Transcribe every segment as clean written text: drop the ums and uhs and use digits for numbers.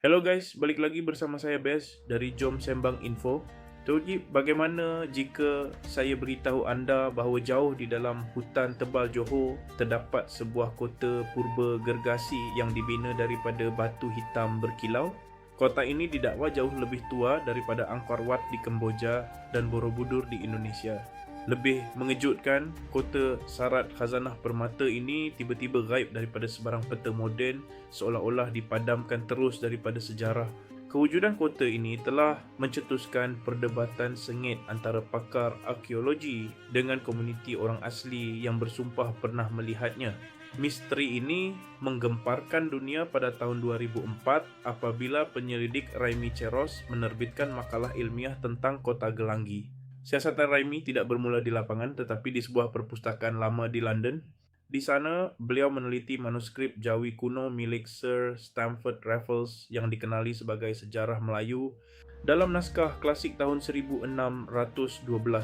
Hello guys, balik lagi bersama saya Bes dari Jom Sembang Info. Togi, bagaimana jika saya beritahu anda bahawa jauh di dalam hutan tebal Johor terdapat sebuah kota purba gergasi yang dibina daripada batu hitam berkilau? Kota ini didakwa jauh lebih tua daripada Angkor Wat di Kemboja dan Borobudur di Indonesia. Lebih mengejutkan, kota syarat khazanah permata ini tiba-tiba gaib daripada sebarang peta moden, seolah-olah dipadamkan terus daripada sejarah. Kewujudan kota ini telah mencetuskan perdebatan sengit antara pakar arkeologi dengan komuniti orang asli yang bersumpah pernah melihatnya. Misteri ini menggemparkan dunia pada tahun 2004 apabila penyelidik Raimi Cheros menerbitkan makalah ilmiah tentang kota Gelanggi. Siasatan Raimi tidak bermula di lapangan tetapi di sebuah perpustakaan lama di London. Di sana, beliau meneliti manuskrip Jawi kuno milik Sir Stamford Raffles yang dikenali sebagai Sejarah Melayu. Dalam naskah klasik tahun 1612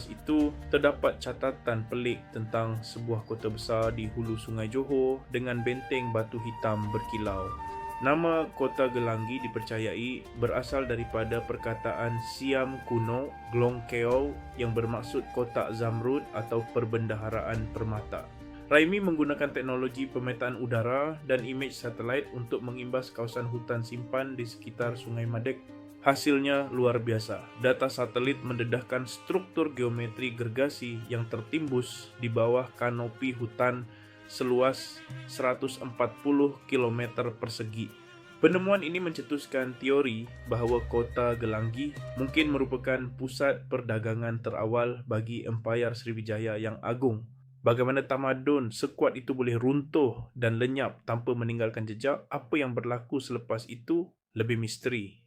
itu, terdapat catatan pelik tentang sebuah kota besar di hulu sungai Johor dengan benteng batu hitam berkilau. Nama kota Gelanggi dipercayai berasal daripada perkataan Siam kuno Glong Keow yang bermaksud kotak zamrud atau perbendaharaan permata. Raimi menggunakan teknologi pemetaan udara dan imej satelit untuk mengimbas kawasan hutan simpan di sekitar Sungai Madek. Hasilnya luar biasa. Data satelit mendedahkan struktur geometri gergasi yang tertimbus di bawah kanopi hutan seluas 140 km persegi. Penemuan ini mencetuskan teori bahawa kota Gelanggi mungkin merupakan pusat perdagangan terawal bagi Empayar Sriwijaya yang agung. Bagaimana tamadun sekuat itu boleh runtuh dan lenyap tanpa meninggalkan jejak, apa yang berlaku selepas itu lebih misteri.